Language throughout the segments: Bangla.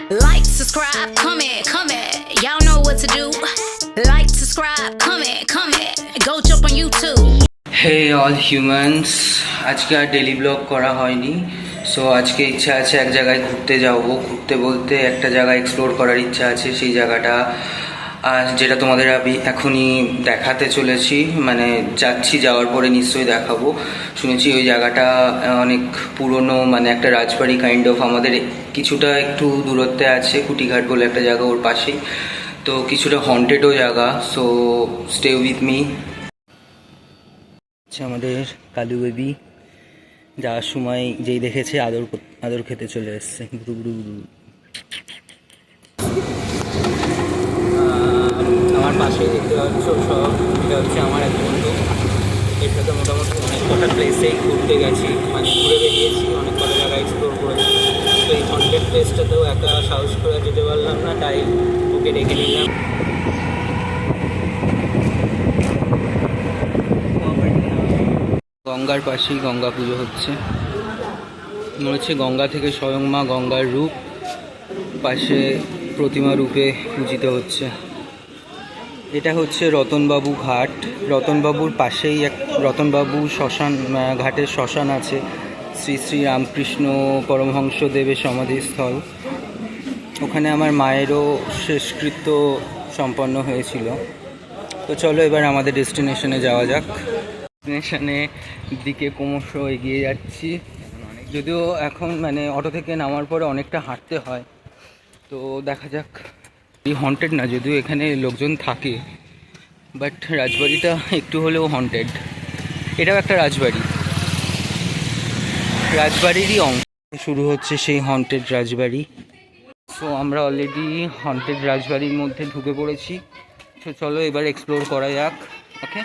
Like, subscribe, comment. Y'all know what to do. Like, subscribe, comment. Go jump on YouTube. Hey all humans, আজকে আর ডেলি ব্লগ করা হয়নি। সো আজকে ইচ্ছা আছে এক জায়গায় ঘুরতে যাবো। ঘুরতে বলতে একটা জায়গা এক্সপ্লোর করার ইচ্ছা আছে। সেই জায়গাটা যেটা তোমাদের আমি এখনই দেখাতে চলেছি, মানে যাওয়ার পরে নিশ্চয়ই দেখাবো। শুনেছি ওই জায়গাটা অনেক পুরনো, মানে একটা রাজবাড়ি কাইন্ড অফ। আমাদের কিছুটা একটু দূরত্বে আছে, কুটিঘাট বলে একটা জায়গা ওর পাশেই, তো কিছুটা হন্টেডও জায়গা। So stay with me. আমাদের কালু বেবি যাওয়ার সময় যেই দেখেছে আদর খেতে চলে এসছে। গুরু গুরু গুরু। আমার পাশে দেখতে পাচ্ছ সব, এটা হচ্ছে আমার এক বন্ধু। এর সাথে মোটামুটি অনেক কটা প্লেসেই ঘুরতে গেছি, মানে ঘুরে বেরিয়েছি, অনেক কটা জায়গা এক্সপ্লোর করেছি। তো এই হন্টেড প্লেসটাতেও একা সাহস করে যেতে পারলাম না, তাই ওকে ডেকে নিলাম। গঙ্গার পাশেই গঙ্গা পুজো হচ্ছে। মনে হচ্ছে গঙ্গা থেকে স্বয়ং মা গঙ্গার রূপ পাশে প্রতিমা রূপে পূজিত হচ্ছে। এটা হচ্ছে রতনবাবু ঘাট। রতনবাবুর পাশেই রতনবাবু শ্মশান, ঘাটের শ্মশান আছে। শ্রী শ্রী রামকৃষ্ণ পরমহংসদেবের সমাধিস্থল। ওখানে আমার মায়েরও শেষকৃত্য সম্পন্ন হয়েছিল। তো চলো এবার আমাদের ডেস্টিনেশনে যাওয়া যাক। ডেস্টিনেশনের দিকে ক্রমশ এগিয়ে যাচ্ছি, যদিও এখন মানে অটো থেকে নামার পরে অনেকটা হাঁটতে হয়। তো দেখা যাক। এই হন্টেড না, যদিও এখানে লোকজন থাকে, বাট রাজবাড়িটা একটু হলেও হন্টেড। এটাও একটা রাজবাড়িরই অংশ। শুরু হচ্ছে সেই হন্টেড রাজবাড়ি। সো আমরা অলরেডি হন্টেড রাজবাড়ির মধ্যে ঢুকে পড়েছি। তো চলো এবার এক্সপ্লোর করা যাক। ওকে।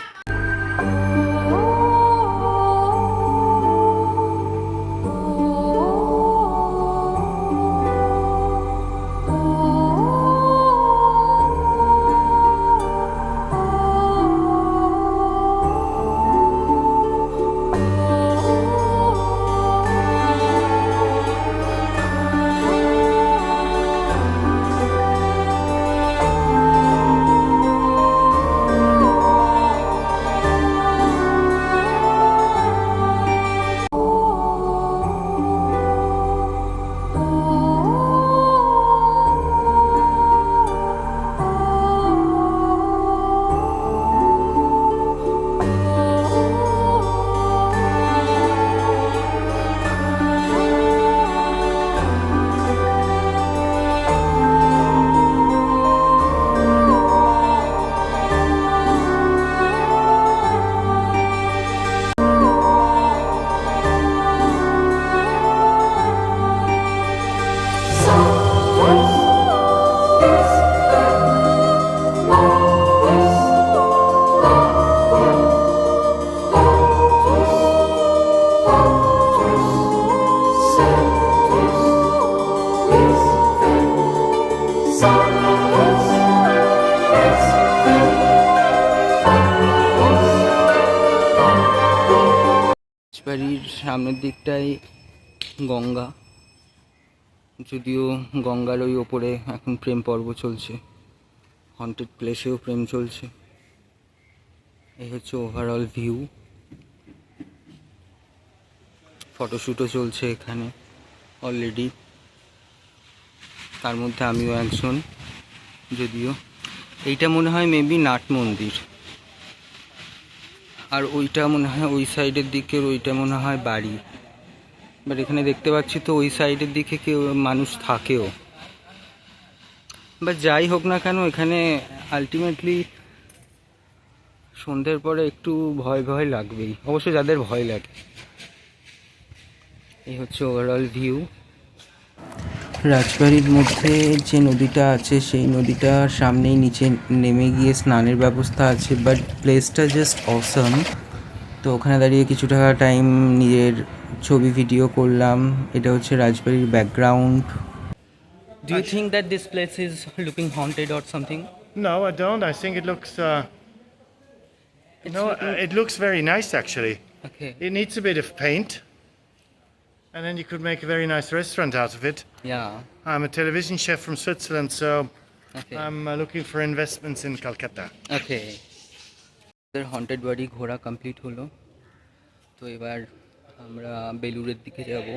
বাড়ির সামনের দিকটাই গঙ্গা, যদিও গঙ্গার ওই ওপরে এখন প্রেম পর্ব চলছে। হন্টেড প্লেসেও প্রেম চলছে। এই হচ্ছে ওভারঅল ভিউ। ফটোশ্যুটও চলছে এখানে অলরেডি, তার মধ্যে আমিও একজন। যদিও এইটা মনে হয় মেবি নাট মন্দির, আর ওইটা মনে হয় ওই সাইডের দিকের ওইটা মনে হয় বাড়ি। বাট এখানে দেখতে পাচ্ছি তো ওই সাইডের দিকে কেউ মানুষ থাকেও। বা যাই হোক না কেন, এখানে আলটিমেটলি সন্ধ্যের পরে একটু ভয় লাগবেই, অবশ্য যাদের ভয় লাগে। এই হচ্ছে ওভারঅল ভিউ। রাজবাড়ির মধ্যে যে নদীটা আছে সেই নদীটার সামনেই নিচে নেমে গিয়ে স্নানের ব্যবস্থা আছে, বাট প্লেসটা জাস্ট অসাম। তো ওখানে দাঁড়িয়ে কিছুটা টাইম নিজের ছবি ভিডিও করলাম। এটা হচ্ছে রাজবাড়ির background. Do you think that this place is looking haunted or something? No, I don't. I think it looks. It looks very nice actually. Okay. It needs a bit of paint. and then you could make a very nice restaurant out of it. Yeah. I'm a television chef from Switzerland, so Okay. I'm looking for investments in Calcutta. Okay. আমাদের হন্টেড বাড়ি ঘোরা কমপ্লিট হলো, তো এবার আমরা বেলুড়ের দিকে যাব।